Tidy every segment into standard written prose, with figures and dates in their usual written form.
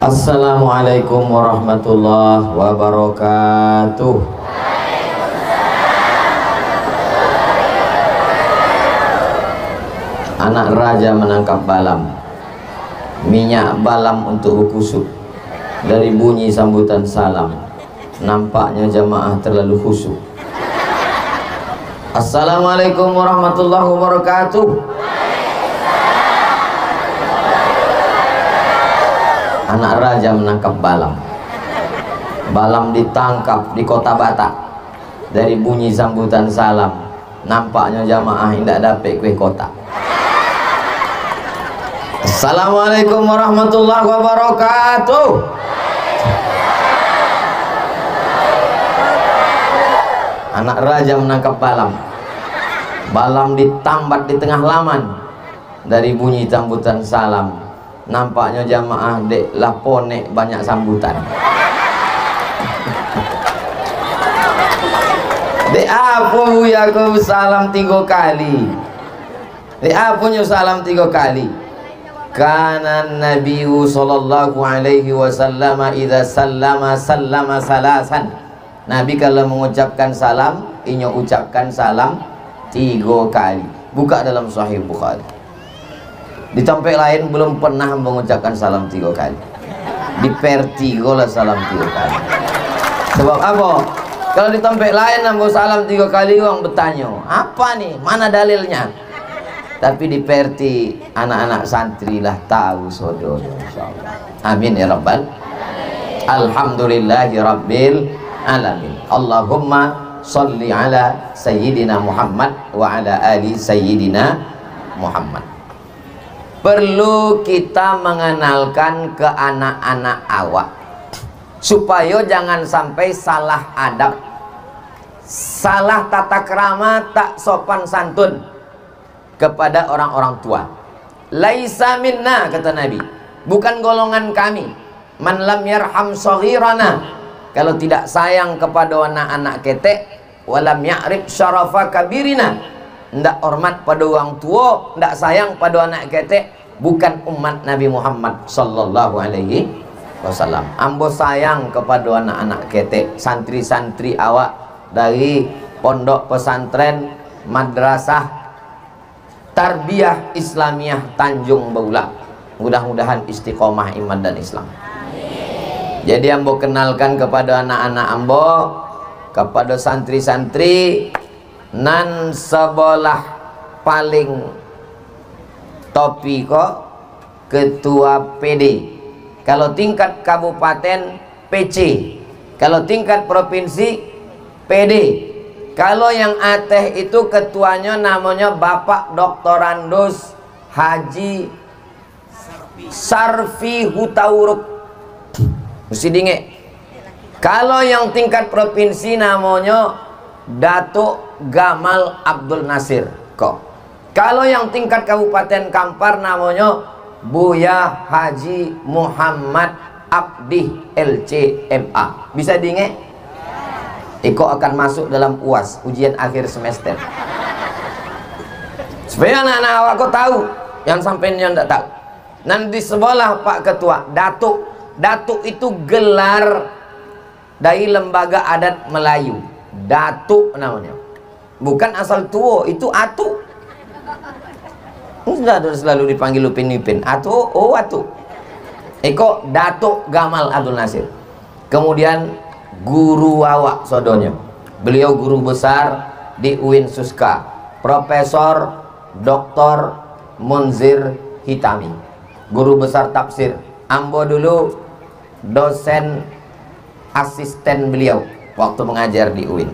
Assalamualaikum warahmatullahi wabarakatuh. Anak raja menangkap balam. Minyak balam untuk berkusuk. Dari bunyi sambutan salam, nampaknya jamaah terlalu khusyuk. Assalamualaikum warahmatullahi wabarakatuh. Anak raja menangkap balam. Balam ditangkap di kota Batak. Dari bunyi sambutan salam, nampaknya jamaah tidak dapat kue kotak. Assalamualaikum warahmatullahi wabarakatuh. Anak raja menangkap balam. Balam ditambat di tengah laman. Dari bunyi sambutan salam, nampaknya jamaah dek lapone banyak sambutan. Dek apa ya kau salam 3 kali? Dek apa nyu salam 3 kali? Kana Nabiu sallallahu alaihi wasallam idza sallama salasan. Nabi kalau mengucapkan salam, inyo ucapkan salam 3 kali. Buka dalam Sahih Bukhari. Di tempat lain belum pernah mengucapkan salam 3 kali. Di Pertigo lah salam 3 kali. Sebab apa? Kalau di tempat lain nambah salam 3 kali, orang bertanya, apa nih? Mana dalilnya? Tapi di Perti anak-anak santri lah tahu sodo, insyaallah. Amin ya rabbal. Alhamdulillahi rabbil alamin. Allahumma sholli ala sayyidina Muhammad wa ala ali sayyidina Muhammad. Perlu kita mengenalkan ke anak-anak awak supaya jangan sampai salah adab, salah tata krama, tak sopan santun kepada orang-orang tua. Laisa minna, kata Nabi, bukan golongan kami. Man lam yarham shaghirana, kalau tidak sayang kepada anak-anak ketek, walam ya'rif syarafa kabirina, ndak hormat pada orang tua, ndak sayang pada anak ketek, bukan umat Nabi Muhammad sallallahu alaihi wasallam. Ambo sayang kepada anak-anak ketek, santri-santri awak dari pondok pesantren madrasah Tarbiyah Islamiyah Tanjung Baula. Mudah-mudahan istiqomah iman dan Islam. Jadi ambo kenalkan kepada anak-anak ambo, kepada santri-santri, nan sebelah paling topi kok ketua PD. Kalau tingkat kabupaten PC, kalau tingkat provinsi PD. Kalau yang ateh itu ketuanya namanya Bapak Doktorandus Haji Sarfi Hutauruk. Mesti dingek. Kalau yang tingkat provinsi namanya Datuk Gamal Abdul Nasir kok. Kalau yang tingkat kabupaten Kampar namanya Buya Haji Muhammad Abdi LCMA. Bisa dingek? Iko akan masuk dalam UAS, ujian akhir semester. Supaya anak-anak awak kau tahu, yang sampai yang tidak tahu. Nanti sebelah Pak Ketua, Datuk. Datuk itu gelar dari lembaga adat Melayu. Datuk namanya. Bukan asal tua, itu atu. Sudah selalu dipanggil upin-upin. Atu, oh atu. Iko Datuk Gamal Abdul Nasir. Kemudian guru awak sodonya, beliau guru besar di UIN Suska, Profesor Dr. Munzir Hitami, guru besar tafsir. Ambo dulu dosen asisten beliau waktu mengajar di UIN.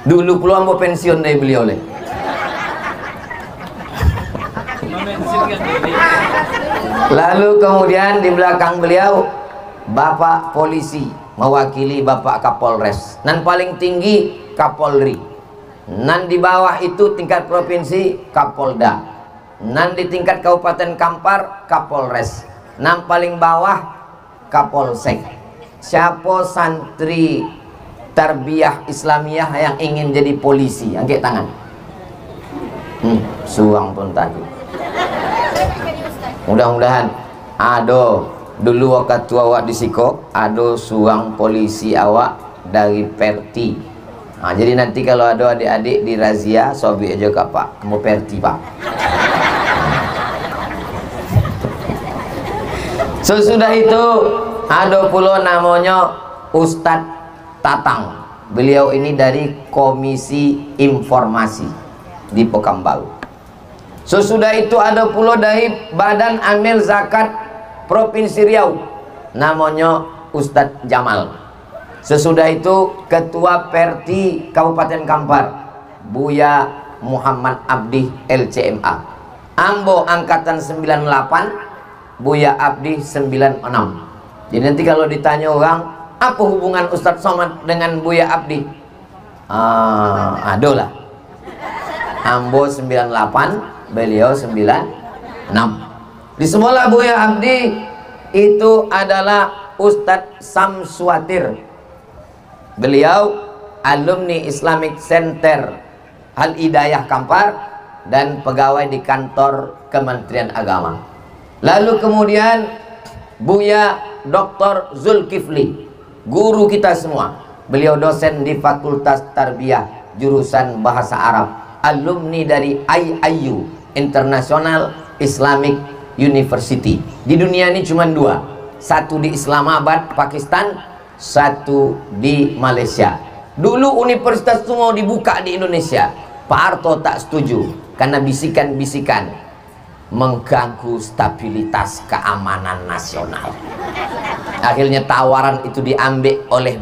Dulu pula ambo pensiun dari beliau le. Lalu kemudian di belakang beliau Bapak Polisi, mewakili Bapak Kapolres, nan paling tinggi Kapolri, nan di bawah itu tingkat provinsi Kapolda, nan di tingkat Kabupaten Kampar Kapolres, nan paling bawah Kapolsek. Siapa santri Tarbiyah Islamiyah yang ingin jadi polisi? Angkat tangan. Suang pun tadi. Mudah-mudahan ada Dulu waktu awak disiko ada suang polisi awak dari Perti. Nah, jadi nanti kalau ada adik-adik di razia sobi aja kak pak, mau Perti pak. Sesudah itu ada pula namanya Ustadz Tatang. Beliau ini dari Komisi Informasi di Pekanbaru. Sesudah itu ada pula dari Badan Amil Zakat Provinsi Riau, namanya Ustadz Jamal. Sesudah itu Ketua Perti Kabupaten Kampar, Buya Muhammad Abdi LCMA. Ambo angkatan 98, Buya Abdi 96. Jadi nanti kalau ditanya orang, apa hubungan Ustadz Somad dengan Buya Abdi? Aduh lah. Ambo 98, beliau 96. Di sebelah Buya Abdi itu adalah Ustadz Samswatir. Beliau alumni Islamic Center Al Hidayah Kampar dan pegawai di kantor Kementerian Agama. Lalu kemudian Buya Dr. Zulkifli, guru kita semua. Beliau dosen di Fakultas Tarbiyah jurusan Bahasa Arab, alumni dari IIU International Islamic University. Di dunia ini cuma dua, satu di Islamabad Pakistan, satu di Malaysia. Dulu universitas itu mau dibuka di Indonesia, Pak Harto tak setuju karena bisikan-bisikan mengganggu stabilitas keamanan nasional. Akhirnya tawaran itu diambil oleh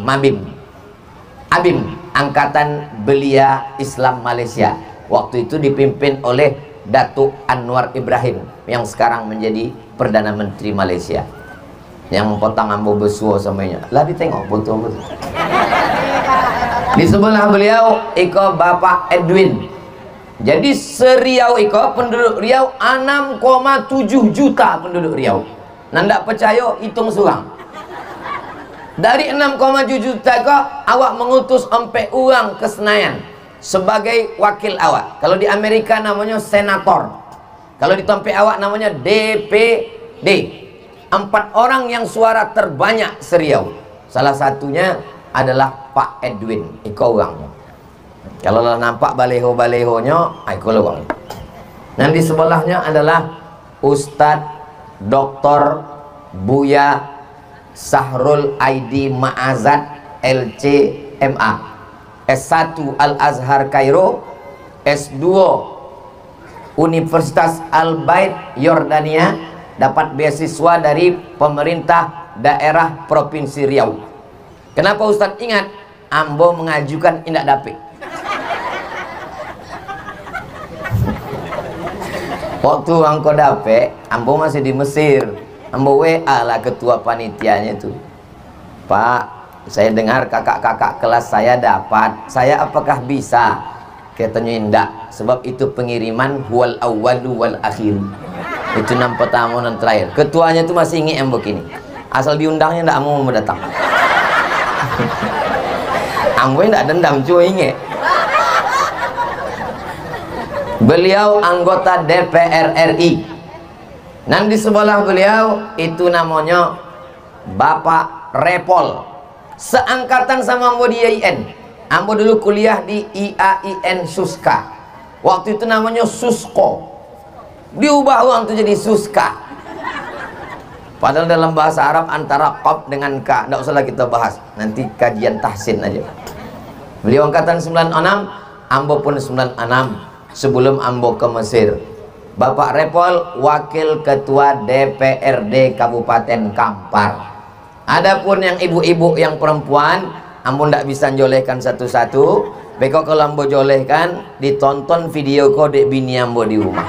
ABIM, Angkatan Belia Islam Malaysia. Waktu itu dipimpin oleh Datuk Anwar Ibrahim yang sekarang menjadi Perdana Menteri Malaysia, yang potong ambo besuo samanya. Lah ditengok betul-betul. Di sebelah beliau iko Bapak Edwin. Jadi seriau iko penduduk Riau 6,7 juta penduduk Riau. Nanda percaya hitung surang. Dari 6,7 juta kok awak mengutus sampai orang ke Senayan sebagai wakil awak. Kalau di Amerika namanya senator, kalau di tempat awak namanya DPD. 4 orang yang suara terbanyak seriau. Salah satunya adalah Pak Edwin, iko orangnya. Kalau nampak baleho-balehonya, iko orang. Dan di sebelahnya adalah Ustadz Dr. Buya Sahrul Aidi Ma'azad LCMA, S1 Al-Azhar Kairo, S2 Universitas Al-Bait Yordania, dapat beasiswa dari pemerintah daerah Provinsi Riau. Kenapa Ustadz ingat? Ambo mengajukan indak dapik. Waktu angko dapik, Ambo masih di Mesir. Ambo WA lah ketua panitianya itu, Pak, saya dengar kakak-kakak kelas saya dapat, saya apakah bisa? Katanya enggak, sebab itu pengiriman huwal awwalu wal akhir. Itu 6 pertama dan terakhir. Ketuanya itu masih ingat yang begini. Asal diundangnya enggak mau datang. Ambo enggak dendam, cuma ingat. Beliau anggota DPR RI. Dan di sebelah beliau itu namanya Bapak Repol, seangkatan sama Ambo di IAIN. Ambo dulu kuliah di IAIN Suska. Waktu itu namanya Susko. Diubah uang itu jadi Suska. Padahal dalam bahasa Arab antara Qaf dengan Ka. Tidak usahlah kita bahas. Nanti kajian tahsin aja. Beliau angkatan 96, Ambo pun 96 sebelum Ambo ke Mesir. Bapak Repol wakil ketua DPRD Kabupaten Kampar. Adapun yang ibu-ibu yang perempuan, Ambo ndak bisa jolehkan satu-satu. Beko kalau Ambo jolehkan, ditonton video kode bini Ambo di rumah.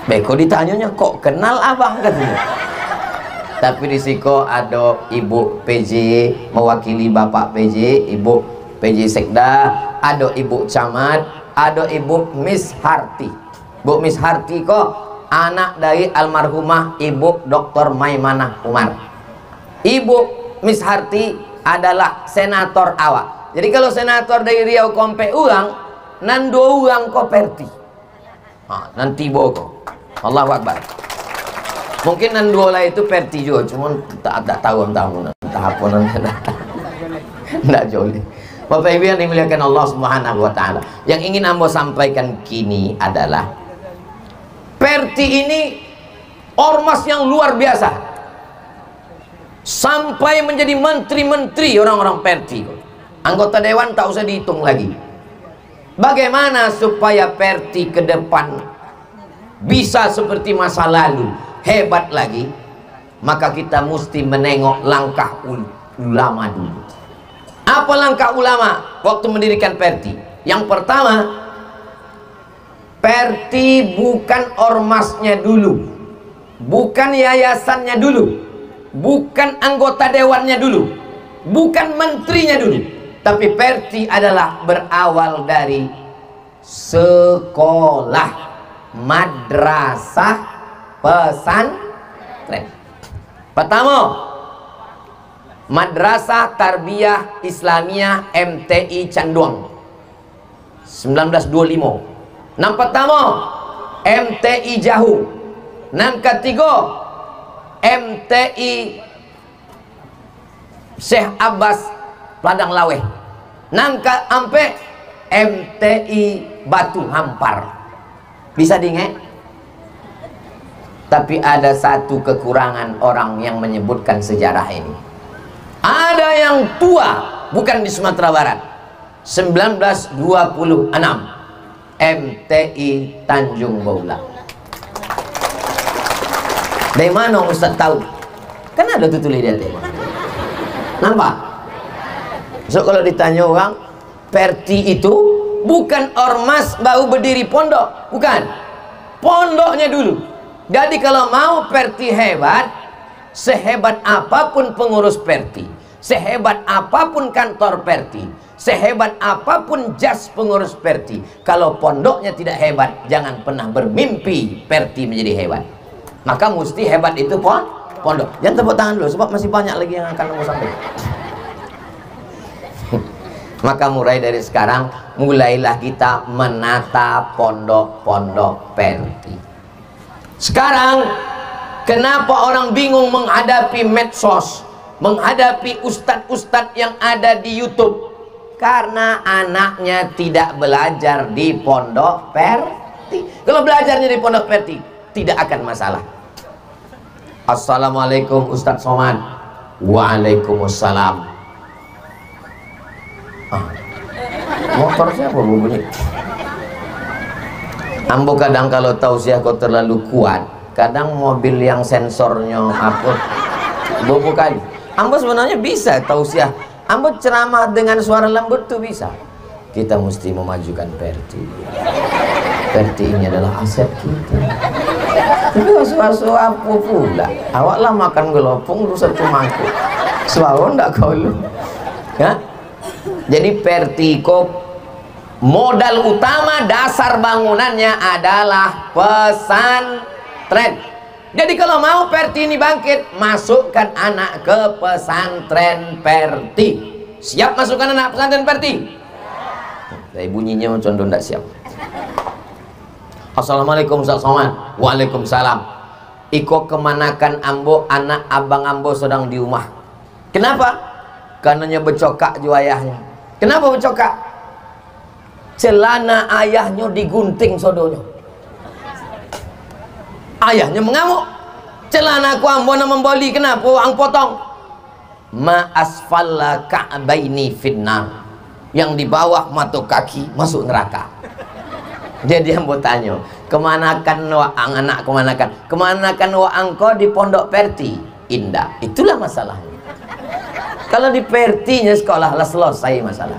Beko ditanyanya, kok kenal abang katanya. Tapi di siko ada ibu PJ mewakili bapak PJ, ibu PJ Sekda, ada ibu camat, ada ibu Miss Harti. Bu Miss Harti kok anak dari almarhumah Ibu Dr. Maimanah Umar. Ibu Miss Harti adalah senator awak. Jadi kalau senator dari Riau kompe uang, nan 2 uang ko Perti. Nanti bogo. Allahu Akbar. Mungkin Nanduola itu Perti juga, cuman tak tahu entah apa nanti tidak jolly. Bapak Ibu yang dimuliakan Allah Subhanahu wa taala. Yang ingin Ambo sampaikan kini adalah Perti ini ormas yang luar biasa. Sampai menjadi menteri-menteri orang-orang Perti. Anggota dewan tak usah dihitung lagi. Bagaimana supaya Perti ke depan bisa seperti masa lalu, hebat lagi? Maka kita mesti menengok langkah ulama dulu. Apa langkah ulama waktu mendirikan Perti? Yang pertama, Perti bukan ormasnya dulu, bukan yayasannya dulu, bukan anggota dewannya dulu, bukan menterinya dulu, tapi Perti adalah berawal dari sekolah, madrasah, pesantren. Pertama, Madrasah Tarbiyah Islamiyah MTI Canduang 1925. Yang pertama MTI Jahu. Yang ketiga MTI Syekh Abbas Ladang Laweh. Yang keempat MTI Batu Hampar. Bisa diingat? Tapi ada satu kekurangan orang yang menyebutkan sejarah ini. Ada yang tua, bukan di Sumatera Barat. 1926 MTI Tanjung Baula. Dari mana Ustaz tahu? Kan ada tulis dia. Nampak? So kalau ditanya orang, Perti itu bukan ormas baru berdiri pondok, bukan. Pondoknya dulu. Jadi kalau mau Perti hebat, sehebat apapun pengurus Perti, sehebat apapun kantor Perti, sehebat apapun jas pengurus Perti, kalau pondoknya tidak hebat, jangan pernah bermimpi Perti menjadi hebat. Maka mesti hebat itu pondok. Jangan tepuk tangan dulu, sebab masih banyak lagi yang akan mau sampai. Maka mulai dari sekarang, mulailah kita menata pondok-pondok Perti. Sekarang kenapa orang bingung menghadapi medsos, menghadapi ustadz-ustadz yang ada di YouTube? Karena anaknya tidak belajar di pondok Perti. Kalau belajarnya di pondok Perti, tidak akan masalah. Assalamualaikum Ustadz Somad. Waalaikumsalam. Motor siapa bunyi? Ambo kadang kalau tausiah kau terlalu kuat, kadang mobil yang sensornya apa bobo kali. Ambo sebenarnya bisa tausiah, ambo ceramah dengan suara lembut tuh bisa. Kita mesti memajukan Perti. Perti ini adalah aset kita. Tapi suatu apa pula? Awaklah makan gelopong lu satu mangkuk. Suara ndak kau lu? Ya? Jadi Perti kok modal utama dasar bangunannya adalah pesantren. Jadi kalau mau Perti ini bangkit, masukkan anak ke pesantren Perti. Siap masukkan anak pesantren Perti? Dari bunyinya macam tidak siap. Assalamualaikum Ustaz Somad. Waalaikumsalam. Iko kemanakan ambo, anak abang ambo sedang di rumah. Kenapa? Karenanya becokak ju ayahnya. Kenapa becokak? Celana ayahnya digunting sodonya. Ayahnya mengamuk. Celana aku ambo na memboli, kenapa ang potong? Ma asfalla ka'baini finnar. Yang di bawah mata kaki masuk neraka. Jadi ambo tanya, kemanakan waang anak kemanakan? Kemanakan waang kau di pondok Perti? Indah. Itulah masalahnya. Kalau di Pertinya sekolah lah selesai masalah.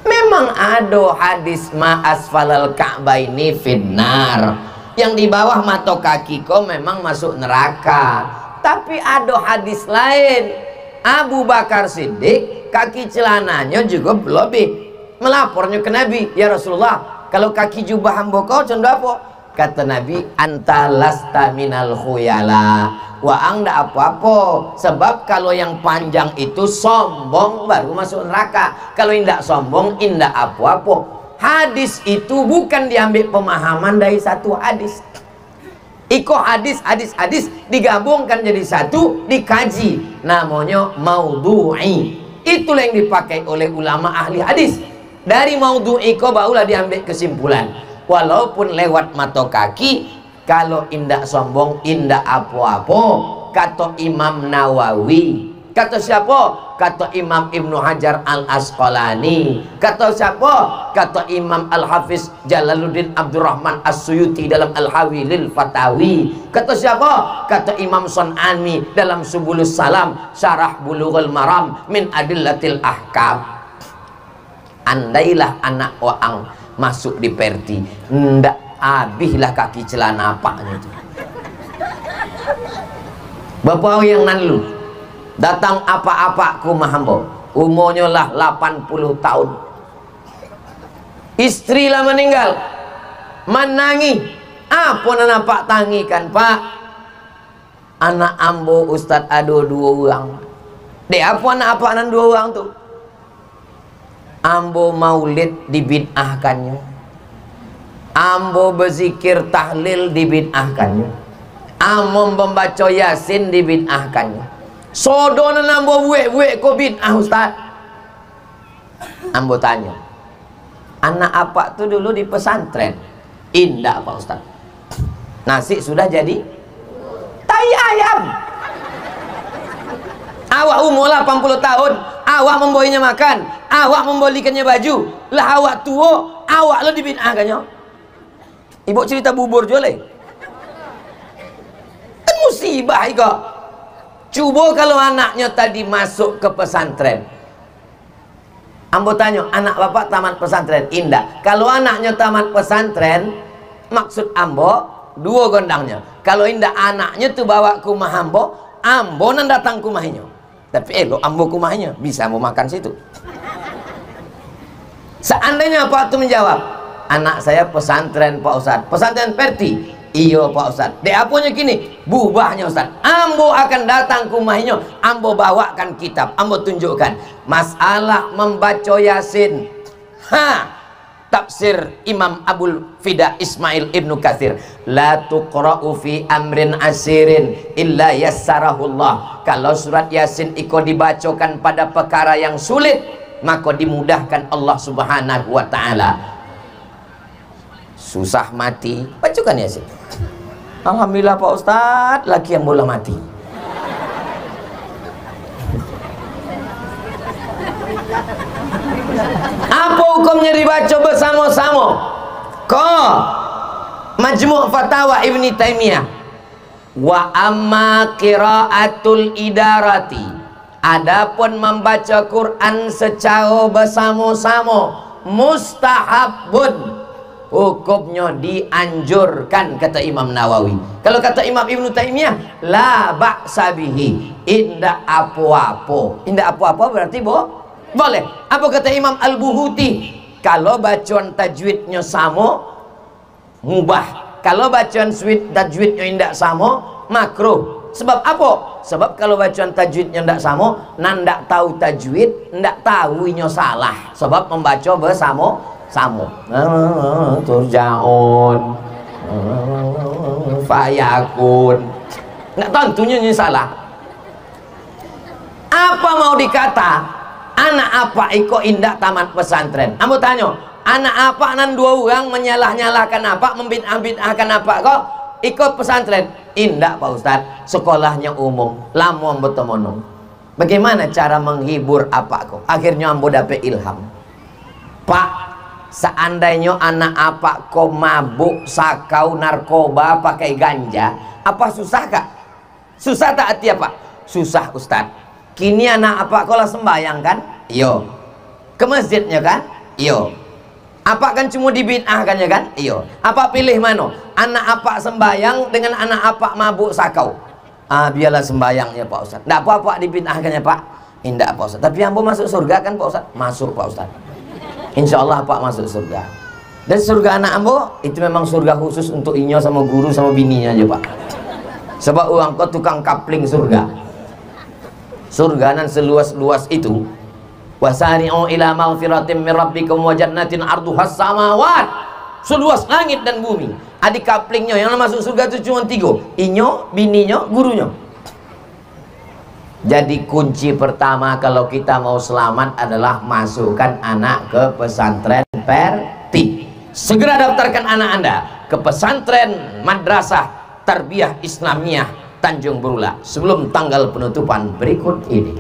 Memang ada hadis ma asfalal ka'baini finnar. Yang di bawah mata kaki kau memang masuk neraka. Tapi ada hadis lain. Abu Bakar Siddiq kaki celananya juga lebih melapornya ke Nabi, ya Rasulullah, kalau kaki jubah hamba kau cendu apa? Kata Nabi, anta lasta minal khuyala. Wa anda apa-apa. Sebab kalau yang panjang itu sombong baru masuk neraka. Kalau indak sombong, indak apa-apa. Hadis itu bukan diambil pemahaman dari satu hadis. Iko hadis digabungkan jadi satu, dikaji, namanya maudhu'i. Itulah yang dipakai oleh ulama ahli hadis. Dari maudhu'i ko barulah diambil kesimpulan. Walaupun lewat mata kaki, kalau indak sombong, indak apa-apa, kata Imam Nawawi. Kata siapa? Kata Imam Ibnu Hajar Al-Asqalani. Kata siapa? Kata Imam Al-Hafiz Jalaluddin Abdurrahman As-Suyuti dalam Al-Hawi lil Fatawi. Kata siapa? Kata Imam Sun'ani dalam Subulus Salam Syarah Bulughul Maram min Adillatil Ahkam. Andailah anak waang masuk di Perti, ndak habislah kaki celana apanya itu. Bapak yang nanlu datang apa-apa ku mahambo, umurnya lah 80 tahun, istri lah meninggal, menangi apa nana pak tangi kan pak, anak ambo Ustadz ada 2 orang, deh apa nan 2 orang tuh, ambo maulid dibid'ahkannya, ambo berzikir tahlil dibid'ahkannya, ambo membaca yasin dibid'ahkannya. Sodona nambo buek ko bid'ah Ustaz. Ambo tanya, anak apa tuh dulu di pesantren? Indah Pak Ustaz. Nasi sudah jadi tai ayam. Awak umur 80 tahun, awak membawainnya makan, awak membelikannya baju, lah awak tua, awak lo dibid'ahkannya. Ibu cerita bubur jole. Kan musibah kok. Coba kalau anaknya tadi masuk ke pesantren. Ambo tanya, anak bapak tamat pesantren? Indah. Kalau anaknya tamat pesantren, maksud ambo 2 gondangnya. Kalau indah anaknya tuh bawa ke rumah ambo nan datang ke rumahnya. Tapi lo ambo ke rumahnya, bisa mau makan situ. Seandainya Pak tuh menjawab, anak saya pesantren Pak Ustadz, pesantren Perti. Iya Pak Ustadz, dek apanya gini, bubahnya Ustadz, ambo akan datang ke rumahnya, ambo bawakan kitab, ambo tunjukkan masalah membaca yasin. Tafsir Imam Abul Fida Ismail Ibnu Katsir, la tuqra'u fi amrin asirin illa yassarahullah. Kalau surat yasin iko dibacakan pada perkara yang sulit, maka dimudahkan Allah Subhanahu wa ta'ala. Susah mati, bacakan yasin. Alhamdulillah Pak Ustadz, laki yang boleh mati. Apa hukumnya dibaca bersama-sama? Majmu' Fatawa Ibni Taimiyah. Wa amma qiraatul idarati, adapun membaca Quran secara bersama-sama, mustahabun, hukumnya dianjurkan, kata Imam Nawawi. Kalau kata Imam Ibnu Taimiyah, la ba'sa bihi, indah apa-apa. Indah apa-apa berarti boleh. Apa kata Imam Al-Buhuti? Kalau bacaan tajwidnya sama, mubah. Kalau bacaan tajwidnya indah sama, makruh. Sebab apa? Sebab kalau bacaan tajwidnya tidak sama, nandak tahu tajwid, ndak tahunya salah. Sebab membaca bersama-sama. Turjaun, fayakun, nggak tentunya ini salah. Apa mau dikata? Anak apa iko indah tamat pesantren? Ambo tanya, anak apa nan 2 orang menyalah-nyalahkan apa, membid'ah-bid'ahkan apa kok ikut pesantren? Indah Pak Ustadz, sekolahnya umum, lama bertemonong. Bagaimana cara menghibur apa kok? Akhirnya ambo dapet ilham. Pak, seandainya anak apa kok mabuk, sakau, narkoba, pakai ganja, apa susah kak? Susah tak hati apa? Susah Ustadz. Kini anak apa kok lah sembahyang kan? Iyo. Ke masjidnya kan? Iyo. Apa kan cuma dibid'ahkan ya kan? Iyo. Apa pilih mana? Anak apa sembahyang dengan anak apa mabuk sakau? Biarlah sembahyangnya Pak Ustadz. Nggak apa-apa dibid'ahkannya Pak. Indah Pak Ustadz. Tapi ambo masuk surga kan Pak Ustadz? Masuk Pak Ustadz. Insya Allah Pak masuk surga. Dan surga anak ambo itu memang surga khusus untuk inyo sama guru sama bininya aja Pak. Sebab orang kau tukang kapling surga. Surga nan seluas-luas itu. Wasari'u ila maghfiratin min rabbikum wa jannatin arduhas samawat. seluas langit dan bumi. Adik kaplingnya yang masuk surga itu cuma 3, inyo, bininya, gurunya. Jadi kunci pertama kalau kita mau selamat adalah masukkan anak ke pesantren Perti. Segera daftarkan anak Anda ke pesantren Madrasah Tarbiyah Islamiyah Tanjung Berula sebelum tanggal penutupan berikut ini.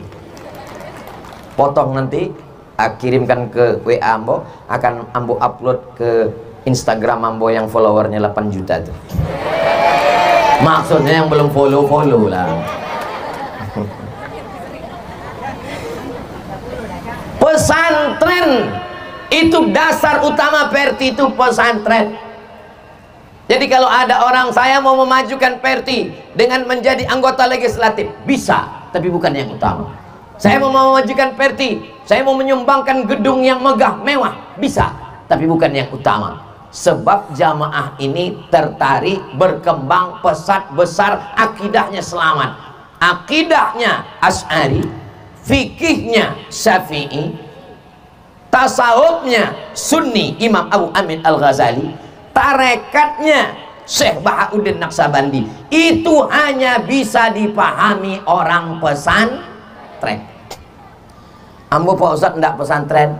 Potong nanti, kirimkan ke WA Ambo, akan Ambo upload ke Instagram Ambo yang followernya 8 juta tuh. Maksudnya yang belum follow lah. Pesantren itu dasar utama Perti itu pesantren. Jadi kalau ada orang saya mau memajukan Perti dengan menjadi anggota legislatif, bisa, tapi bukan yang utama. Saya mau memajukan Perti, saya mau menyumbangkan gedung yang megah mewah, bisa, tapi bukan yang utama. Sebab jamaah ini tertarik berkembang pesat besar, akidahnya selamat, akidahnya Asy'ari, fikihnya Syafi'i, tasawufnya Sunni Imam Abu Amin Al-Ghazali, tarekatnya Syekh Bahauddin Naqsabandi. Itu hanya bisa dipahami orang pesantren. Ambo Pak Ustadz enggak pesantren.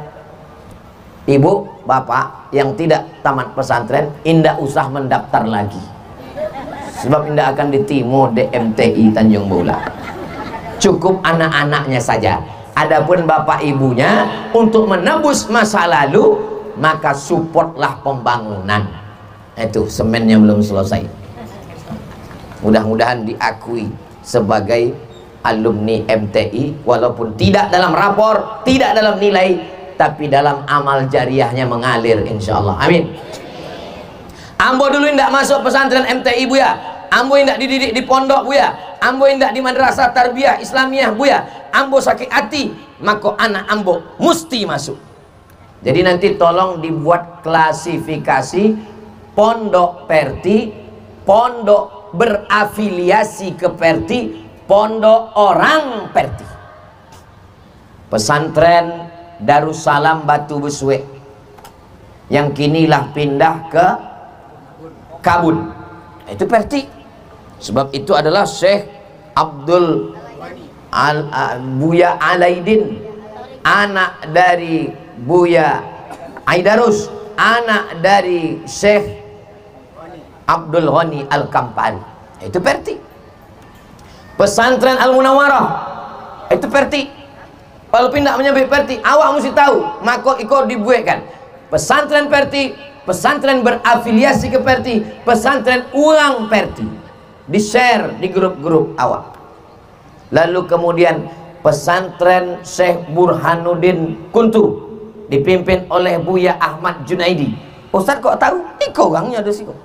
Ibu, bapak yang tidak tamat pesantren, indah usah mendaftar lagi. Sebab indah akan ditimo DMTI Tanjung Bola. Cukup anak-anaknya saja. Adapun bapak ibunya untuk menebus masa lalu, maka supportlah pembangunan. Itu semennya belum selesai. Mudah-mudahan diakui sebagai alumni MTI, walaupun tidak dalam rapor, tidak dalam nilai, tapi dalam amal jariahnya mengalir insyaallah. Amin. Ambo dulu tidak masuk pesantren MTI Bu ya. Ambo tidak dididik di pondok Bu ya. Ambo tidak di madrasah tarbiyah Islamiyah Bu ya. Ambo sakit hati, maka anak ambo mesti masuk. Jadi nanti tolong dibuat klasifikasi pondok Perti, pondok berafiliasi ke Perti, pondok orang Perti. Pesantren Darussalam Batu Besue yang kinilah pindah ke Kabun, itu Perti. Sebab itu adalah Syekh Abdul Buya Alaidin, anak dari Buya Aidarus, anak dari Syekh Abdul Ghani Al-Kampari, itu Perti. Pesantren Al-Munawwarah itu Perti. Kalau pindah menyampai Perti, awak mesti tahu, maka ikut dibuatkan pesantren Perti, pesantren berafiliasi ke Perti, pesantren uang Perti, di share di grup-grup awak. Lalu kemudian pesantren Syekh Burhanuddin Kuntu dipimpin oleh Buya Ahmad Junaidi. Ustaz kok tahu? Iko orangnya ada sih kok.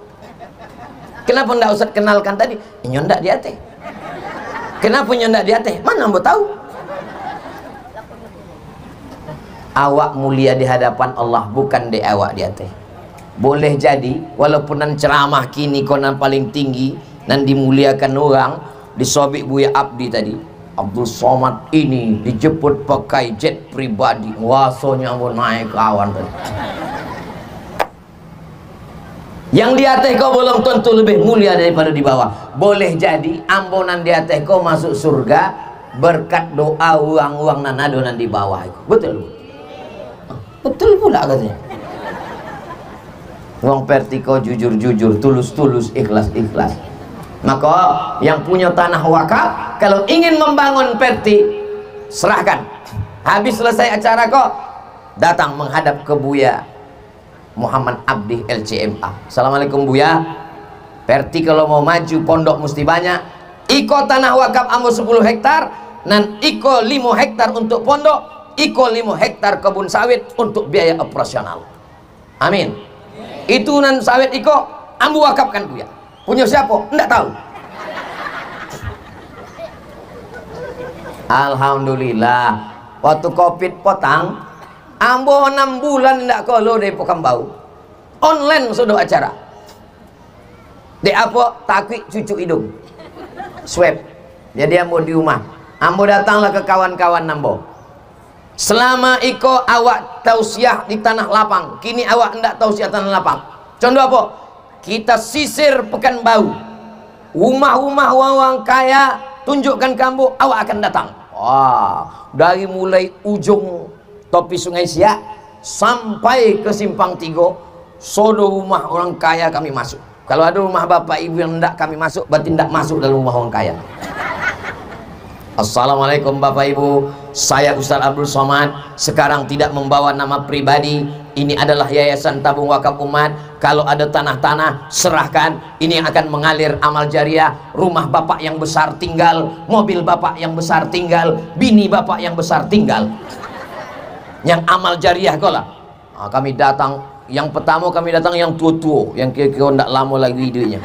Kenapa ndak Ustaz kenalkan tadi? Nyondak di ate. Kenapa nyondak di ate? Mana mbok tahu? Awak mulia di hadapan Allah, bukan di awak di ate. Boleh jadi walaupun nan ceramah kini konan paling tinggi nan dimuliakan orang, disobik Buya Abdi tadi, Abdul Somad ini dijemput pakai jet pribadi, wasonya mau naik ke awan tadi. Yang di atas kau belum tentu lebih mulia daripada di bawah. Boleh jadi ambonan di atas kau masuk surga berkat doa uang-uang nan adonan di bawah. Betul? Betul pula katanya. Wong Perti kau jujur-jujur, tulus-tulus, ikhlas-ikhlas. Maka yang punya tanah wakaf, kalau ingin membangun Perti, serahkan. Habis selesai acara kok datang menghadap ke Buya Muhammad Abdi LCMA. Assalamualaikum Buya, Perti kalau mau maju pondok mesti banyak. Iko tanah wakaf ambo 10 hektar, dan iko 5 hektar untuk pondok, iko 5 hektar kebun sawit untuk biaya operasional. Amin. Itu nan sawit iko ambo wakafkan Buya. Punya siapa? Enggak tahu. Alhamdulillah. Waktu Covid potang, ambo 6 bulan enggak kolo dari Pekambau. Online sudah acara. Di apa? Takwik cucu hidung. Swab. Jadi ambo di rumah. Ambo datanglah ke kawan-kawan ambo. Selama iko awak tausiah di tanah lapang, kini awak enggak tausiah tanah lapang. Contoh apa? Kita sisir Pekanbaru, rumah-rumah orang kaya, tunjukkan kamu, awak akan datang. Wah, dari mulai ujung topi Sungai Siak sampai ke Simpang Tigo, sodo rumah orang kaya kami masuk. Kalau ada rumah bapak ibu yang tidak kami masuk, berarti tidak masuk dalam rumah orang kaya. Assalamualaikum Bapak Ibu, saya Ustaz Abdul Somad. Sekarang tidak membawa nama pribadi. Ini adalah Yayasan Tabung Wakaf Umat. Kalau ada tanah-tanah, serahkan. Ini yang akan mengalir amal jariah. Rumah bapak yang besar tinggal, mobil bapak yang besar tinggal, bini bapak yang besar tinggal. Yang amal jariah kau lah. Nah, kami datang, yang pertama kami datang yang tua-tua, yang kira-kira tidak lama lagi hidupnya.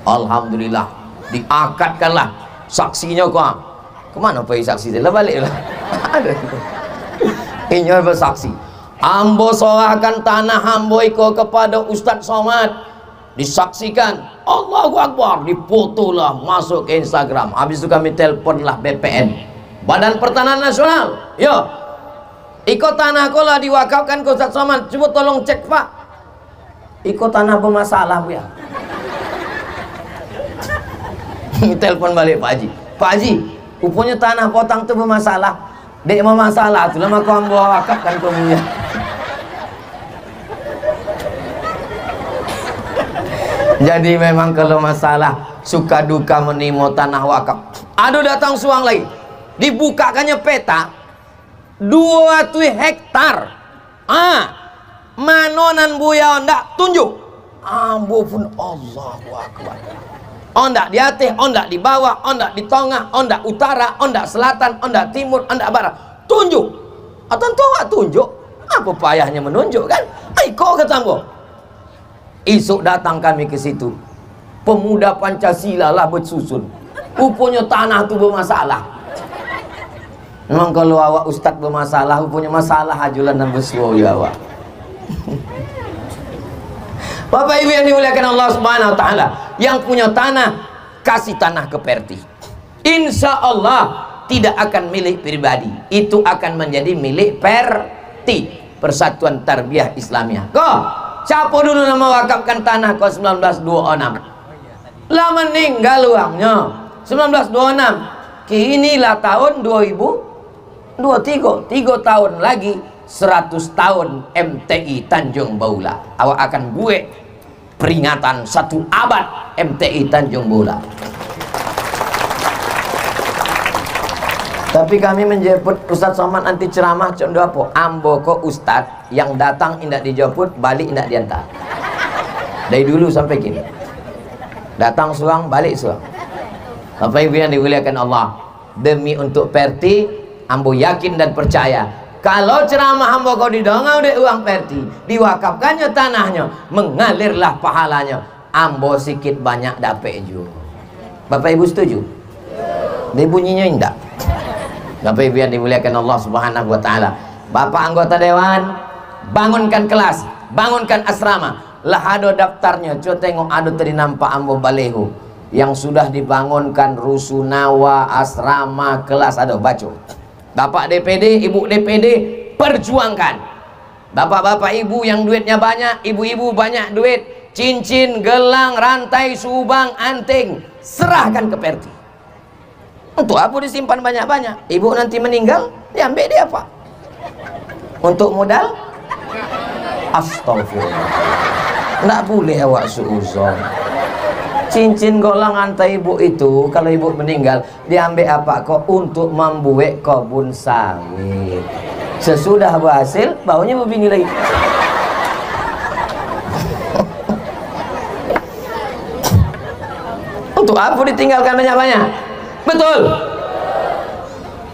Alhamdulillah, diakadkanlah saksinya kau. Kemana pergi saksi? Lah balik lah. Ada. Ini bersaksi. Ambo sorahkan tanah ambo iko kepada Ustaz Somad. Disaksikan. Allahu Akbar. Dipoto lah, masuk ke Instagram. Habis itu kami telepon lah BPN, Badan Pertanahan Nasional. Yo, iko tanah kau lah diwakafkan ke Ustaz Somad. Coba tolong cek Pak. Iko tanah bermasalah Bu ya. Telepon balik Pak Haji. Pak Haji, rupanya tanah potang itu bermasalah. Dek mau masalah tu lama kau ambil wakaf kan kau punya. Jadi memang kalau masalah suka duka menimo tanah wakaf. Aduh datang suang lagi. Dibukakannya peta 2 hektar. Manonan buya ndak tunjuk. Ambo pun Allahu Akbar. Ondak di atas, ondak di bawah, ondak di tengah, ondak utara, ondak selatan, ondak timur, ondak barat. Tunjuk. Tentu awak tunjuk. Apa payahnya menunjuk kan? Kau kata ambo. Esok datang kami ke situ. Pemuda Pancasila lah bersusun. Rupanya tanah tu bermasalah. Memang kalau awak ustaz bermasalah, rupanya masalah ajulan dan bersuara ya awak. Bapak Ibu yang dimuliakan Allah Subhanahu wa taala, yang punya tanah kasih tanah ke Perti. Insya Allah tidak akan milik pribadi, itu akan menjadi milik Perti, Persatuan Tarbiyah Islamiyah. Kok siapa dulu nama wakafkan tanah kau 1926? Lah meninggal uangnya 1926. Kinilah tahun 2023, 3 tahun lagi 100 tahun MTI Tanjung Baula. Awak akan buat peringatan 1 abad MTI Tanjung Baula. Tapi kami menjemput Ustaz Somad anti ceramah contoh apa? Ambo ko Ustaz yang datang indak dijemput, balik indak diantar. Dari dulu sampai kini. Datang suang, balik suang. Bapak Ibu yang dimuliakan Allah, demi untuk Perti, ambo yakin dan percaya. Kalau ceramah hamba kau didongau dek uang Perti, diwakafkannya tanahnya, mengalirlah pahalanya. Ambo sikit banyak dapat juga. Bapak Ibu setuju? Dia bunyinya indah. Bapak Ibu yang dimuliakan Allah Subhanahu wa taala. Bapak anggota dewan, bangunkan kelas, bangunkan asrama. Lah ada daftarnya, coba tengok ada tadi nampak ambo baleho yang sudah dibangunkan rusunawa, asrama, kelas ada baca. Bapak DPD, Ibu DPD, perjuangkan. Bapak-bapak ibu yang duitnya banyak, ibu-ibu banyak duit, cincin, gelang, rantai, subang, anting, serahkan ke Perti. Untuk apa disimpan banyak-banyak? Ibu nanti meninggal, diambil dia apa? Untuk modal? Astagfirullah. Nggak boleh awak suuzon. Cincin golang antai ibu itu kalau ibu meninggal diambil apa kok? Untuk membuat kebun sawit. Sesudah berhasil baunya berbini lagi. Untuk apa ditinggalkan banyak-banyak? Betul.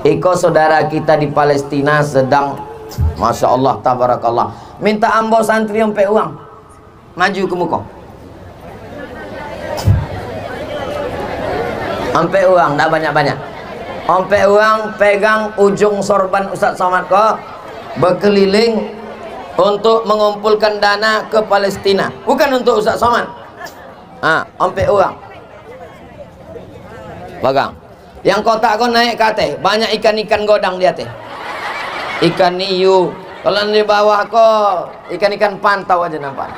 Iko saudara kita di Palestina sedang Masya Allah tabarakallah minta ambo santri sampai uang maju ke muka. Sampai uang, tidak banyak-banyak. Sampai uang, pegang ujung sorban Ustaz Somad kok berkeliling untuk mengumpulkan dana ke Palestina. Bukan untuk Ustaz Somad. Sampai uang. Pegang. Yang kotak kau naik ke atas, banyak ikan-ikan godang di atas. Ikan hiu, Kalau di bawah kok ikan-ikan pantau aja nampak.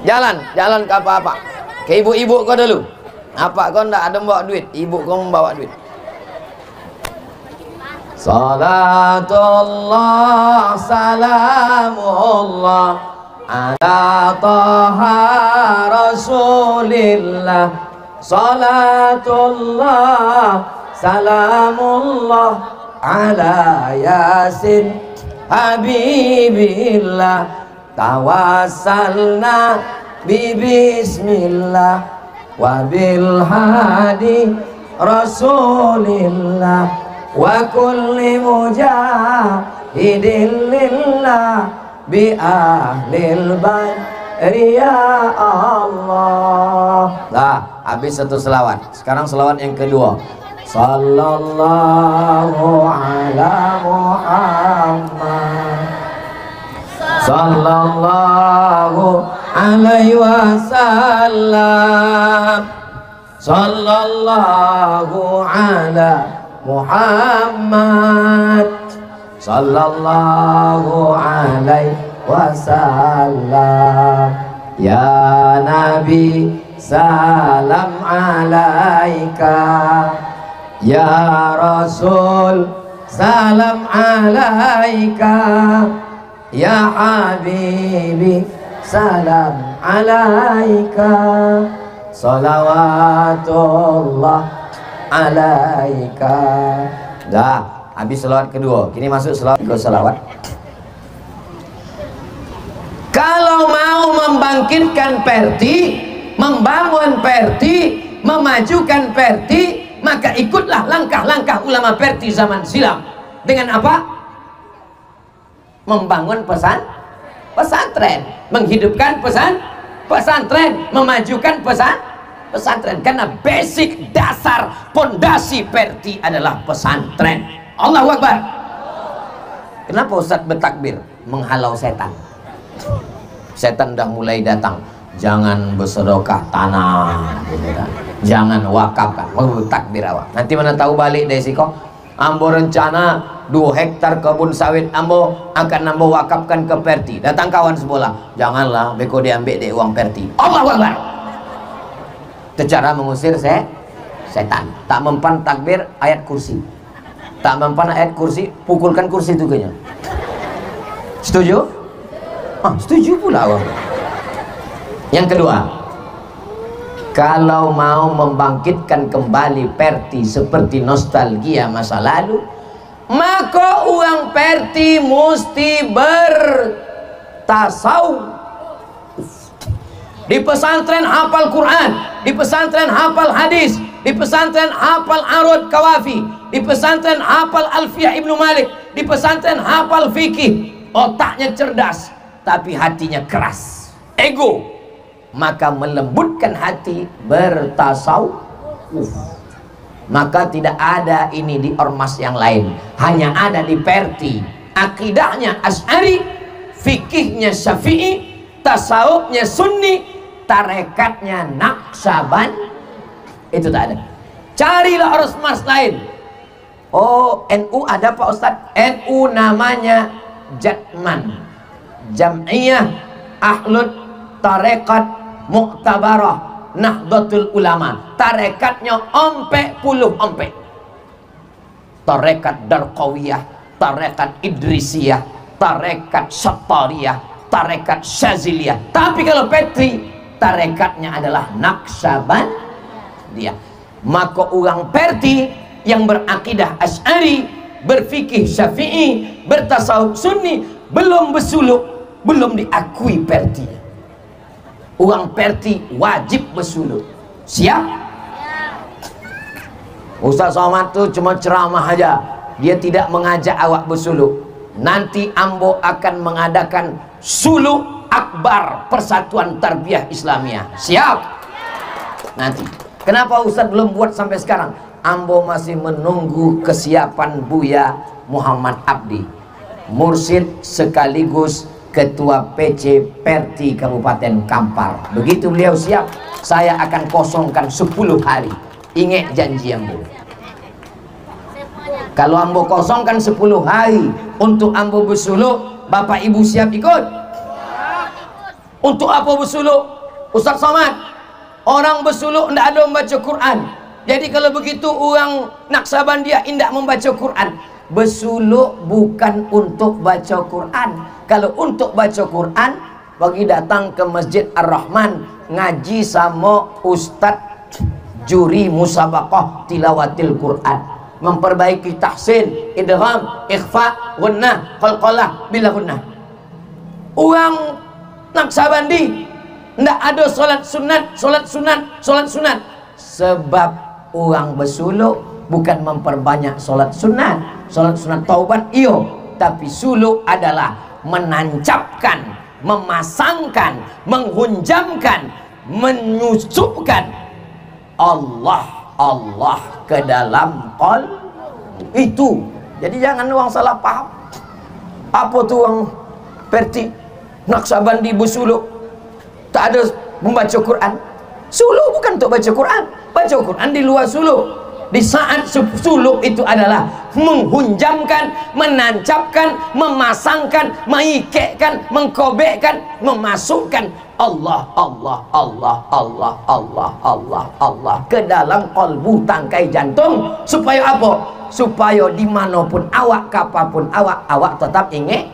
Jalan ke apa-apa. Ke ibu-ibu kau dulu. Apa kau ndak ada bawa duit? Ibu kau membawa duit. Salatullah salamullah ala taha rasulillah. Salatullah salamullah ala yasin habibillah. Tawassalna bi bismillah wa bil hadi rasulillah wa kulli mujahidin lillah bi ahlil badri ya Allah. Nah, habis satu selawat. Sekarang selawat yang kedua. Sallallahu ala Muhammad sallallahu alaihi wasallam. Sallallahu ala Muhammad sallallahu alaihi wasallam. Ya Nabi salam alaika, ya Rasul salam alaika, ya Habibi salam alaika, salawatullah alaika. Dah, habis selawat kedua. Kini masuk selawat ke selawat. Kalau mau membangkitkan Perti, membangun Perti, memajukan Perti, maka ikutlah langkah-langkah ulama Perti zaman silam. Dengan apa? Membangun pesantren, menghidupkan pesantren, memajukan pesantren. Karena basic dasar pondasi Perti adalah pesantren. Allahu Akbar. Kenapa Ustaz bertakbir? Menghalau setan. Setan dah mulai datang. Jangan bersedekah tanah, jangan wakafkan. Takbir awak. Nanti mana tahu balik dari siko. Ambo rencana 2 hektar kebun sawit ambo akan ambo wakafkan ke Perti. Datang kawan sebelah. Janganlah, beko diambil deh uang Perti. Allahu Akbar. Itu cara mengusir setan. Tak mempan takbir ayat kursi. Tak mempan ayat kursi, pukulkan kursi itu kayaknya. Setuju? Setuju pula awak. Yang kedua, kalau mau membangkitkan kembali Perti seperti nostalgia masa lalu, maka uang Perti mesti bertasawuf. Di pesantren hafal Quran, di pesantren hafal hadis, di pesantren hafal arud kawafi, di pesantren hafal Alfiyah Ibnu Malik, di pesantren hafal fikih. Otaknya cerdas, tapi hatinya keras, ego. Maka melembutkan hati, bertasawuf. Maka tidak ada ini di ormas yang lain, hanya ada di Perti. Akidahnya Asy'ari, fikihnya Syafi'i, tasawufnya Sunni, tarekatnya Naqsaband. Itu tak ada. Carilah ormas lain. Oh, NU ada Pak Ustadz? NU namanya Jatman, Jam'iyah Ahlud Tarekat Mu'tabarah Nahdlatul Ulama. Tarekatnya ompek puluh ompek. Tarekat Darqawiyah, tarekat Idrisiyah, tarekat Syattariyah, tarekat Syaziliyah. Tapi kalau Perti, tarekatnya adalah Naqsabandiyah. Maka orang Perti yang berakidah Asy'ari, berfikih Syafi'i, bertasawuf Sunni, belum bersuluk, belum diakui Perti. Orang Perti wajib bersuluk. Siap? Ustaz Somad itu cuma ceramah aja, dia tidak mengajak awak bersuluk. Nanti ambo akan mengadakan suluk akbar Persatuan Tarbiyah Islamiyah. Siap? Nanti. Kenapa Ustaz belum buat sampai sekarang? Ambo masih menunggu kesiapan Buya Muhammad Abdi, mursyid sekaligus Ketua PC Perti Kabupaten Kampar. Begitu beliau siap, saya akan kosongkan 10 hari. Ingat janji ambo. Kalau ambo kosongkan 10 hari untuk ambo bersuluk, bapak ibu siap ikut? Untuk apa bersuluk? Ustaz Somad, orang bersuluk tidak ada membaca Quran. Jadi kalau begitu orang Naksabandia tidak membaca Quran. Bersuluk bukan untuk baca Quran. Kalau untuk baca Quran, bagi datang ke Masjid Ar-Rahman, ngaji sama Ustadz juri musabaqah tilawatil Quran, memperbaiki tahsin, idgham, ikhfa, gunnah, qalqalah bila gunnah. Orang Naksabandi tidak ada solat sunat. Sebab orang bersuluk bukan memperbanyak solat sunat taubat iyo, tapi suluk adalah menancapkan, memasangkan, menghunjamkan, menyusupkan Allah ke dalam qalb itu. Jadi jangan orang salah paham. Apa tuh orang Perti Naksabandi bersuluk tak ada membaca Quran? Suluk bukan untuk baca Quran. Baca Quran di luar suluk. Di saat suluk itu adalah menghunjamkan, menancapkan, memasangkan, mengikatkan, mengkobekkan, memasukkan Allah ke dalam kalbu, tangkai jantung. Supaya apa? Supaya dimanapun awak, kapapun awak tetap ingat.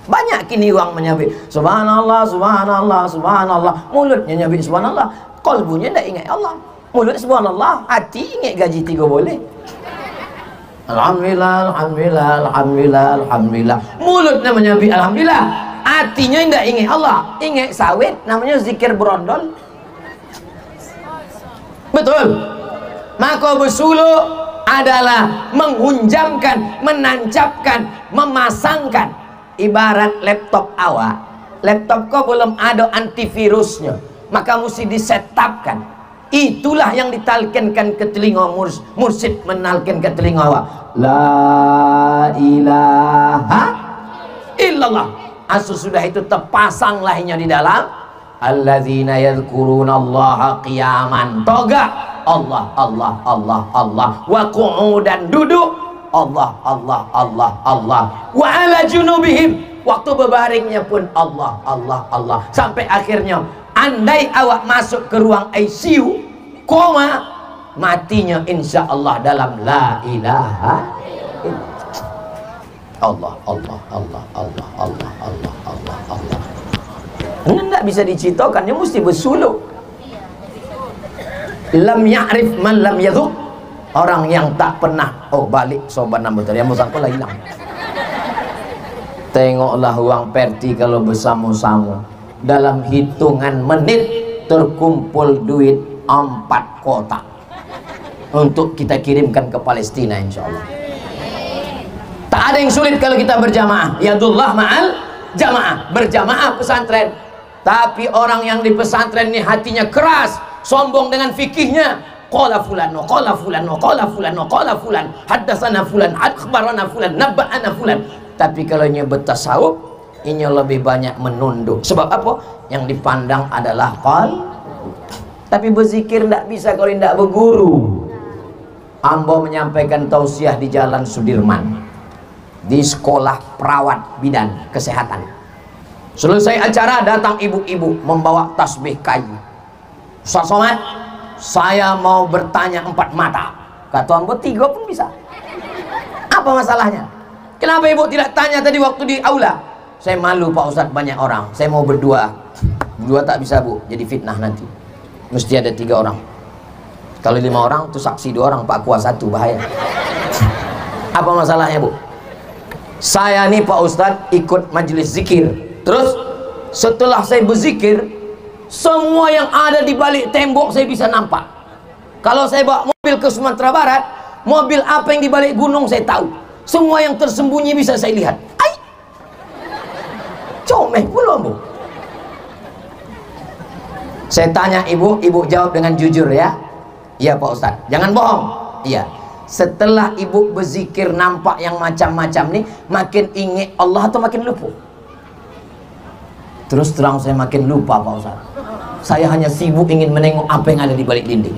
Banyak kini orang menyebut subhanallah, subhanallah, subhanallah, mulutnya nyebut subhanallah, kalbunya tidak ingat Allah. Mulut subhanallah, hati ingat gaji 3 boleh. Alhamdulillah, alhamdulillah, alhamdulillah, alhamdulillah. Mulut namanya alhamdulillah, hatinya tidak ingat Allah, ingat sawit, namanya zikir berondol. Betul. Maka bersuluk adalah menghunjamkan, menancapkan, memasangkan. Ibarat laptop awak, laptop kau belum ada antivirusnya, maka mesti disetapkan. Itulah yang ditalkinkan ke telinga mursyid, menalkin ke telinga awak, la ilaha illallah. Sudah itu terpasang lahirnya di dalam alladzina yadhkurunallaha qiyaman, toga Allah wa qu'udan, duduk Allah wa ala junubihim, waktu berbaringnya pun Allah. Sampai akhirnya andai awak masuk ke ruang ICU koma, matinya insya Allah dalam la ilaha illallah. Allah. Ini tidak bisa diceritakan, dia mesti bersuluk. Lam ya'rif man lam yadhuq. Orang yang tak pernah balik sobat nombor yang musangko lah hilang. Tengoklah uang Perti kalau bersama-sama dalam hitungan menit terkumpul duit 4 kotak untuk kita kirimkan ke Palestina insya Allah. Tak ada yang sulit kalau kita berjamaah. Yadullah ma'al jamaah, berjamaah pesantren. Tapi orang yang di pesantren ini hatinya keras, sombong dengan fikihnya. Qala fulano, qala fulano, qala fulano, qala fulan, haddatsana fulan, akhbarana fulan, nabba'ana fulan. Tapi kalau nya bertasawuf, ini lebih banyak menunduk. Sebab apa? Yang dipandang adalah qal. Tapi berzikir tidak bisa kalau tidak berguru. Ambo menyampaikan tausiah di Jalan Sudirman, di sekolah perawat bidan kesehatan. Selesai acara datang ibu-ibu membawa tasbih kayu. Ustaz Somad, saya mau bertanya 4 mata. Kata ambo 3 pun bisa. Apa masalahnya? Kenapa ibu tidak tanya tadi waktu di aula? Saya malu Pak Ustadz, banyak orang. Saya mau berdua. Berdua tak bisa bu, jadi fitnah nanti. Mesti ada 3 orang. Kalau 5 orang tuh saksi 2 orang, Pak Kuas 1, bahaya. Apa masalahnya bu? Saya nih Pak Ustadz ikut majelis zikir. Terus setelah saya berzikir, semua yang ada di balik tembok saya bisa nampak. Kalau saya bawa mobil ke Sumatera Barat, mobil apa yang di balik gunung saya tahu. Semua yang tersembunyi bisa saya lihat. Ai, comeh pula bu. Saya tanya ibu, ibu jawab dengan jujur ya. Iya Pak Ustadz, jangan bohong. Iya. Setelah ibu berzikir nampak yang macam-macam nih, makin ingat Allah atau makin lupa? Terus terang saya makin lupa Pak Ustadz. Saya hanya sibuk ingin menengok apa yang ada di balik dinding.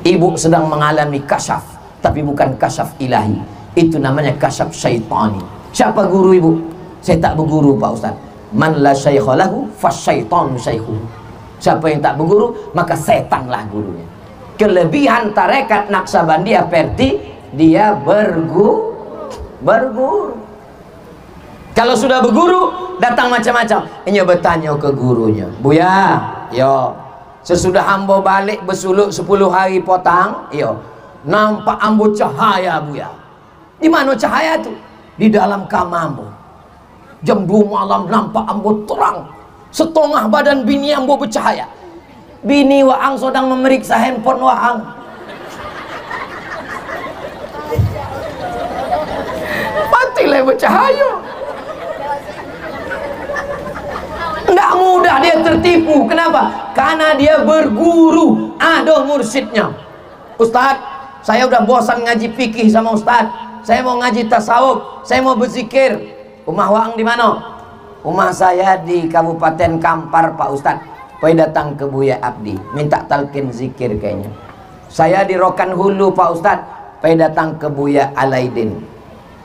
Ibu sedang mengalami kasyaf, tapi bukan kasyaf ilahi, itu namanya kasyaf syaitani. Siapa guru ibu? Saya tak berguru Pak Ustaz. Man la syaikha lahu fasyaitanu syaikhu. Siapa yang tak berguru, maka setanlah gurunya. Kelebihan tarekat Naqsabandiyah Perti, dia berguru. Kalau sudah berguru, datang macam-macam. Ini bertanya ke gurunya, Buya, yo, sesudah ambo balik bersuluk 10 hari potang, yo, nampak ambo cahaya Buya. Di mana cahaya tu? Di dalam kamar ambo. Jam 2 malam nampak ambo terang, setengah badan bini ambo bercahaya. Bini Waang sedang memeriksa handphone Waang. Matilah bercahaya. Tidak mudah dia tertipu. Kenapa? Karena dia berguru, ada mursyidnya. Ustadz, saya udah bosan ngaji fikih sama Ustadz. Saya mau ngaji tasawuf, saya mau berzikir. Rumah Waang di mana? Rumah saya di Kabupaten Kampar Pak Ustadz. Poi datang ke Buya Abdi, minta talqin zikir kayaknya. Saya di Rokan Hulu Pak Ustadz. Poi datang ke Buya Alaidin,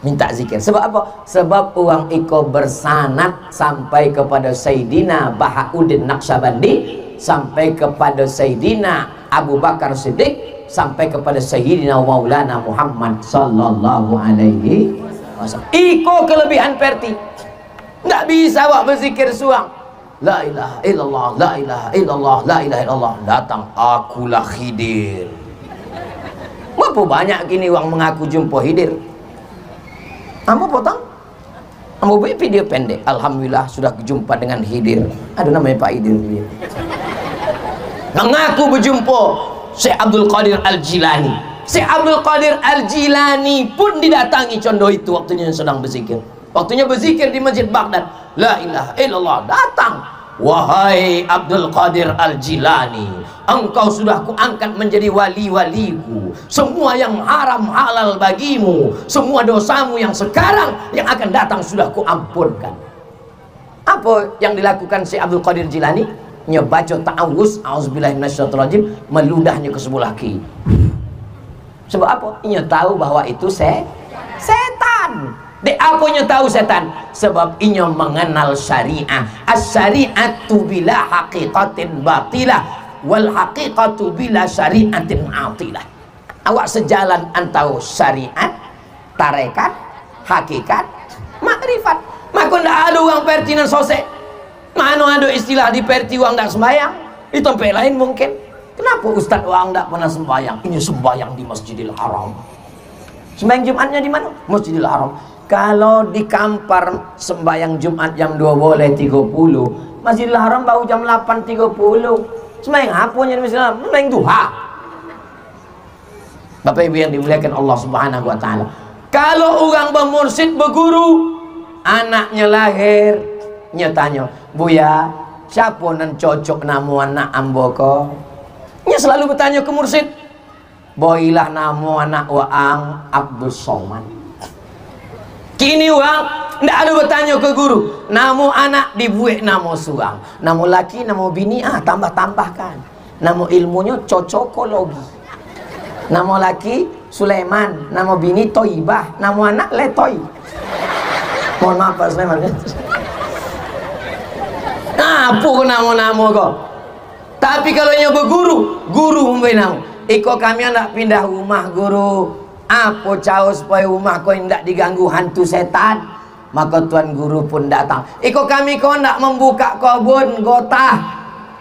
minta zikir. Sebab apa? Sebab uang iko bersanad sampai kepada Sayyidina Bahauddin Naqsabandi, sampai kepada Sayyidina Abu Bakar Siddiq, sampai kepada Sayyidina Maulana Muhammad sallallahu alaihi wasallam. Iko kelebihan Perti. Nggak bisa wak berzikir suang. La ilaha illallah, la ilaha illallah, la ilaha illallah. Datang akulah Khidir. Berapa banyak kini uang mengaku jumpa Khidir. Ambo potong, ambo buat video pendek. Alhamdulillah sudah berjumpa dengan Khidir. Ada namanya Pak Khidir. Mengaku berjumpa Syekh Abdul Qadir Al-Jilani. Syekh Abdul Qadir Al-Jilani pun didatangi condo itu waktunya sedang berzikir. Waktunya berzikir di Masjid Baghdad. La ilaha illallah. Datang. Wahai Abdul Qadir Al-Jilani, engkau sudah kuangkat menjadi wali-waliku. Semua yang haram halal bagimu. Semua dosamu yang sekarang, yang akan datang sudah kuampunkan. Apa yang dilakukan si Abdul Qadir Jilani? Nyebaca ta'awuz, auzubillahiminasyaitonirrajim, meludahnya ke sebelah kiri. Sebab apa? Ia tahu bahwa itu setan. Dek apanya tahu setan? Sebab ia mengenal syariah. As-syari'atu bila haqiqatin batilah, wal haqiqatu bila syari'atin atilah. Awak sejalan antara syariat, tarekat, hakikat, makrifat. Maka tidak ada orang Perti dan sosek. Mana ada istilah di Perti orang tidak sembahyang, di tempat lain mungkin. Kenapa Ustaz orang tidak pernah sembahyang? Ini sembahyang di Masjidil Haram. Sembahyang Jumatnya di mana? Masjidil Haram. Kalau di Kampar sembahyang Jumat jam 2 boleh 30, Masjidil Haram baru jam 8.30. Sembahyang apanya di Masjidil Haram? Sembahyang duha. Bapak Ibu yang dimuliakan Allah Subhanahu wa taala. Kalau orang bermursyid berguru, anaknya lahir, nya tanya, "Buya, siapa nan cocok namu anak ambo ko?" Nya selalu bertanya ke mursyid. "Boilah namu anak Waang Abdul Somad." Kini orang tidak ada bertanya ke guru. Namu anak dibuat namu suang, namu laki, namu bini, tambah-tambahkan. Namu ilmunya cocokologi. Namu laki Sulaiman, namu bini Toibah, namu anak Letoy. Mohon maaf Pak Sulaiman. Apa namu-namu kok? Tapi kalau yang berguru, guru memberi namu. Iko kami nak pindah rumah guru. Apa cawe supaya rumah kau tidak diganggu hantu setan? Maka tuan guru pun datang. Iko kami kau nak membuka kebun gotah.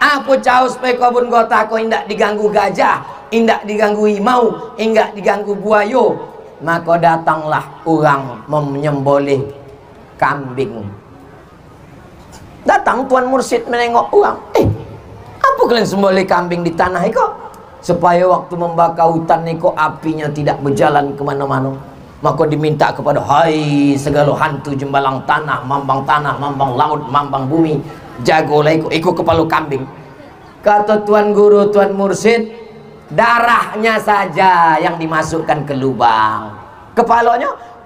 Apa cawe supaya kebun gotah kau tidak diganggu gajah, tidak diganggu imau, tidak diganggu buayo? Maka datanglah orang menyembelih kambing. Datang tuan mursyid menengok orang. Apa kalian sembelih kambing di tanah iko? Supaya waktu membakar hutan niko apinya tidak berjalan kemana-mana. Maka diminta kepada, hai segala hantu jembalang tanah, mambang laut, mambang bumi, jagolah iko kepala kambing. Kata tuan guru, tuan mursyid, darahnya saja yang dimasukkan ke lubang.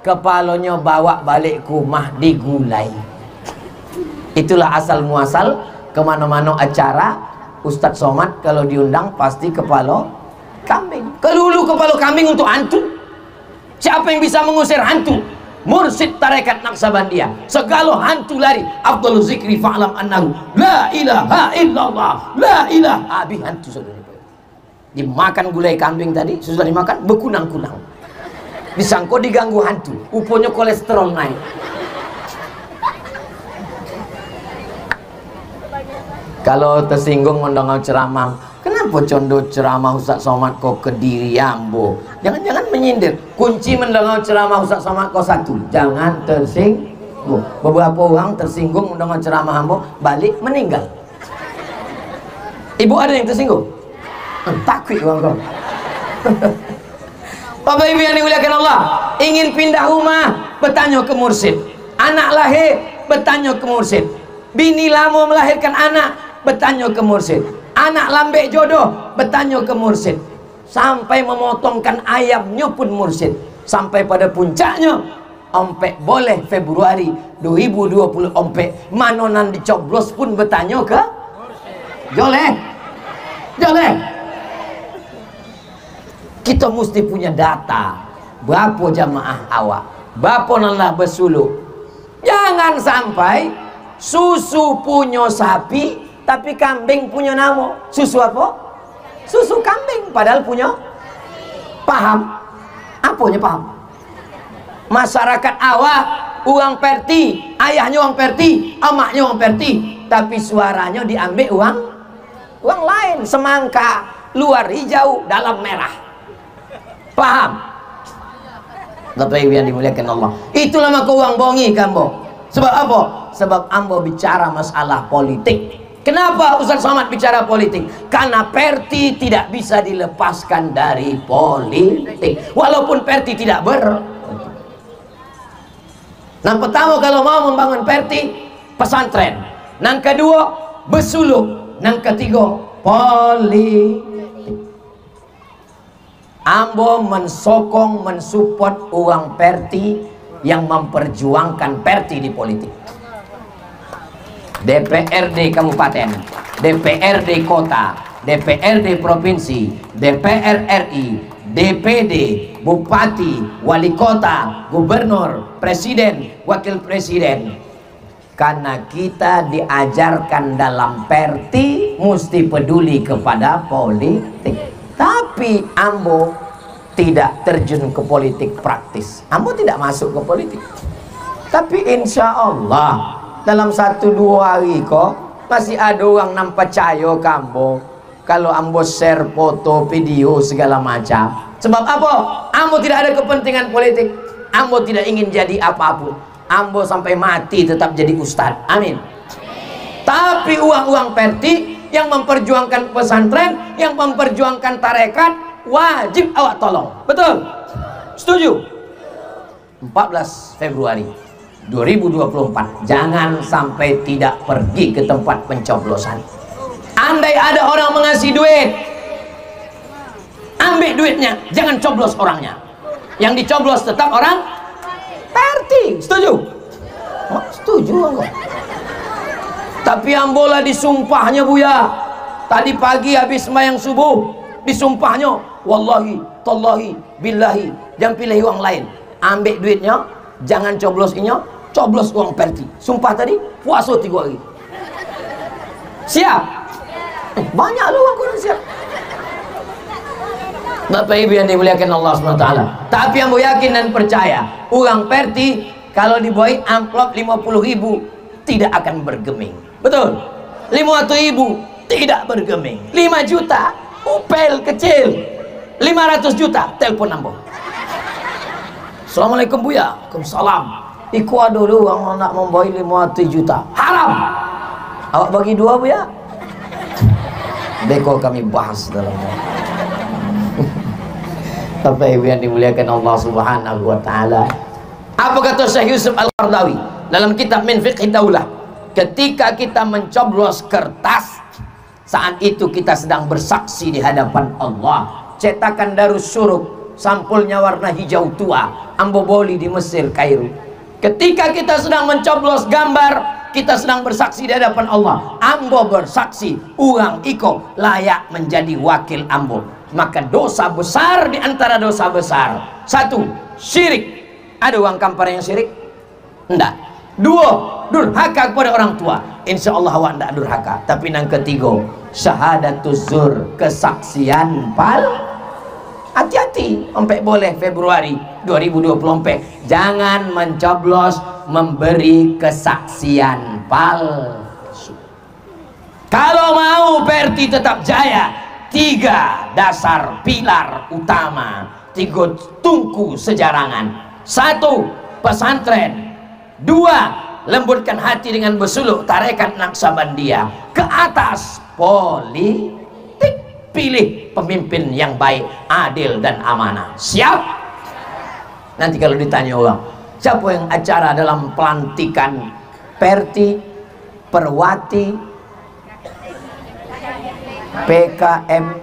Kepalanya bawa balik ke rumah digulai. Itulah asal muasal kemana-mana acara Ustadz Somad kalau diundang pasti kepala kambing. Kalau dulu kepala kambing untuk hantu, Siapa yang bisa mengusir hantu? Mursyid tarekat Naqsabandiyah. Segala hantu lari. Afdhalul zikri fa'lam annahu la ilaha illallah, la ilaha. Habis hantu saudara. Dimakan gulai kambing tadi, sudah dimakan berkunang-kunang. Disangko diganggu hantu, uponya kolesterol naik. Kalau tersinggung mendengar ceramah, kenapa condo ceramah Ustaz Somad kok Kediri Ambo? Jangan-jangan menyindir. Kunci mendengar ceramah Ustaz Somad kok satu, jangan tersinggung. Beberapa orang tersinggung mendengar ceramah Ambo, balik meninggal. Ibu ada yang tersinggung? Takut orang kau. Bapak Ibu yang dimuliakan Allah, ingin pindah rumah, bertanya ke mursyid. Anak lahir, bertanya ke mursyid. Bini lama melahirkan anak, bertanya ke mursyid. Anak lambek jodoh, bertanya ke mursyid. Sampai memotongkan ayamnya pun mursyid. Sampai pada puncaknya, ompek boleh Februari 2020 ompek manonan dicoblos pun bertanya ke joleh. Joleh. Kita mesti punya data berapa jamaah awak, berapa nalah bersuluk. Jangan sampai susu punya sapi tapi kambing punya nama. Susu apa? Susu kambing padahal punya. Paham? Apanya paham? Masyarakat awak uang perti, ayahnya uang perti, amaknya uang perti, tapi suaranya diambil uang lain. Semangka luar hijau dalam merah. Paham? Bapak Ibu yang dimuliakan Allah, itulah maka uang bongi kamu. Sebab apa? Sebab ambo bicara masalah politik. Kenapa Ustaz Somad bicara politik? Karena perti tidak bisa dilepaskan dari politik, walaupun perti tidak Yang pertama kalau mau membangun perti, pesantren. Yang kedua bersuluk. Yang ketiga politik. Ambo mensokong, mensupport uang perti yang memperjuangkan perti di politik. DPRD kabupaten, DPRD kota, DPRD provinsi, DPR RI, DPD, bupati, wali kota, gubernur, presiden, wakil presiden. Karena kita diajarkan dalam perti mesti peduli kepada politik. Tapi ambo tidak terjun ke politik praktis. Ambo tidak masuk ke politik. Tapi insya Allah dalam 1-2 hari kok masih ada orang yang percaya ke ambo kalau ambo share foto, video segala macam. Sebab apa? Ambo tidak ada kepentingan politik. Ambo tidak ingin jadi apapun. Ambo sampai mati tetap jadi ustadz. Amin. Tapi uang-uang perti yang memperjuangkan pesantren, yang memperjuangkan tarekat, wajib awak tolong. Betul? Setuju? 14 Februari 2024 jangan sampai tidak pergi ke tempat pencoblosan. Andai ada orang mengasih duit, ambil duitnya, jangan coblos orangnya. Yang dicoblos tetap orang perti. Setuju? Oh, setuju enggak? Tapi ambola disumpahnya Buya. Tadi pagi habis sembahyang subuh disumpahnya, wallahi, tallahi, billahi, jangan pilih uang lain. Ambil duitnya, jangan coblos inya, coblos uang perti. Sumpah tadi puasa 3 hari. Siap? Banyak lu uang kurang siap. Bapak Ibu yang dimuliakan Allah SWT. Tapi yang yakin dan percaya, uang perti kalau dibuat amplop 50.000 tidak akan bergeming. Betul? 500.000 tidak bergeming. 5 juta upel kecil. 500 juta telepon ambo. Assalamualaikum Buya. Waalaikumsalam. Iku ada dulu orang nak membawa 500 juta. Haram. Awak bagi 2 Buya. Beko kami bahas dalamnya. Bapak Ibu yang dimuliakan Allah Subhanahu wa taala. Apa kata Syekh Yusuf Al-Qaradawi dalam kitab Min Fiqh Daulah? Ketika kita mencoblos kertas, saat itu kita sedang bersaksi di hadapan Allah. Cetakan Darus Syuruk, sampulnya warna hijau tua, ambo boli di Mesir, Kairo. Ketika kita sedang mencoblos gambar, kita sedang bersaksi di hadapan Allah. Ambo bersaksi, uang iko layak menjadi wakil ambo. maka dosa besar di antara dosa besar. Satu, syirik. Ada uang kampar yang syirik? Enggak. Dua, durhaka kepada orang tua. Insya Allah awak enggak durhaka. Tapi yang ketiga, syahadatuz zur, kesaksian pal. Hati-hati, sampai boleh Februari 2024 jangan mencoblos memberi kesaksian palsu. Kalau mau Perti tetap jaya, 3 dasar pilar utama, 3 tungku sejarangan. 1, pesantren. 2, lembutkan hati dengan bersuluk tarekat Naksabandia. Ke atas, politik. Pilih pemimpin yang baik, adil dan amanah. Siap? Nanti kalau ditanya orang, siapa yang acara dalam pelantikan Perti, Perwati, PKMTI?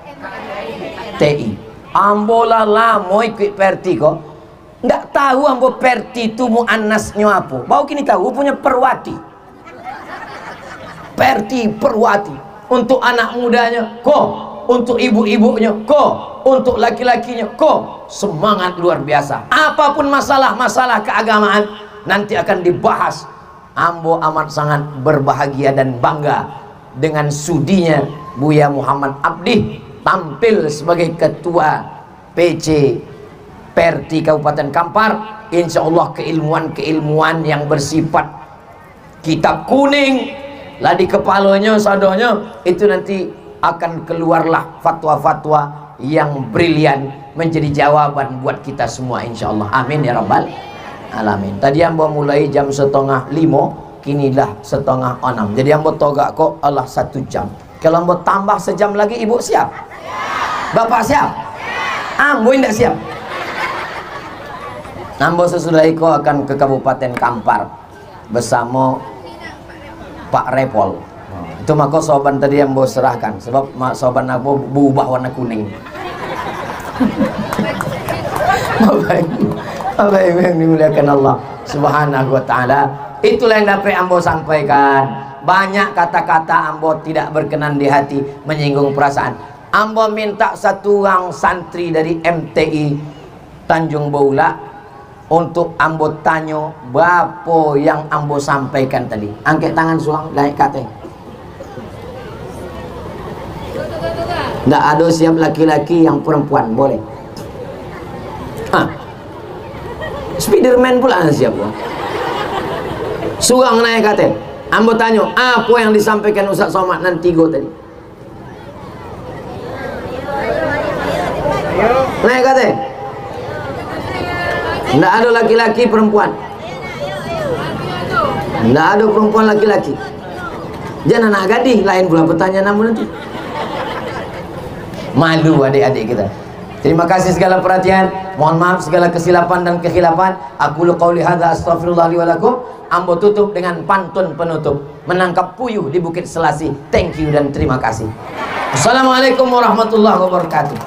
Ambola lamo ikut Perti kok. Nggak tahu ambo Perti itu muannasnya apa. Bau kini tahu punya Perwati. Perti, Perwati. Untuk anak mudanya kok. Untuk ibu-ibunya kok, untuk laki-lakinya kok, semangat luar biasa. Apapun masalah-masalah keagamaan nanti akan dibahas. Ambo amat sangat berbahagia dan bangga dengan sudinya Buya Muhammad Abdi tampil sebagai ketua PC Perti Kabupaten Kampar. Insya Allah keilmuan-keilmuan yang bersifat kitab kuning lah di kepalanya, sadonya itu nanti akan keluarlah fatwa-fatwa yang brilian menjadi jawaban buat kita semua insya Allah. Amin ya rabbal alamin. Tadi ambo mulai jam 4:30, kinilah 5:30. Jadi ambo togak kok Allah 1 jam. Kalau ambo tambah sejam lagi, ibu siap? Bapak siap? Ambo tidak siap. Ambo sesudah itu akan ke Kabupaten Kampar bersama Pak Repol. Itu maka soban tadi yang bos serahkan, sebab soban aku berubah warna kuning. Apa yang dimuliakan Allah Subhanahu wa ta'ala. Itulah yang dapat ambo sampaikan. Banyak kata-kata ambo tidak berkenan di hati, menyinggung perasaan. Ambo minta 1 orang santri dari MTI Tanjung Baula untuk ambo tanya apa yang ambo sampaikan tadi. Angkat tangan sulang, naik kate. Nggak ada siap laki-laki yang perempuan, boleh. Spiderman pula siap. Suang naik kate. Ambo tanya, apa yang disampaikan Ustaz Somad dan Tigo tadi? Naik kate. Nggak ada laki-laki perempuan. Nggak ada perempuan laki-laki. Jangan anak gadis, lain pula pertanyaan namun nanti. Malu adik-adik kita. Terima kasih segala perhatian. Mohon maaf segala kesilapan dan kekhilafan. Aku lu qauli hadza astaghfirullah li wa lakum. Ambo tutup dengan pantun penutup. Menangkap puyuh di Bukit Selasi. Thank you dan terima kasih. Assalamualaikum warahmatullahi wabarakatuh.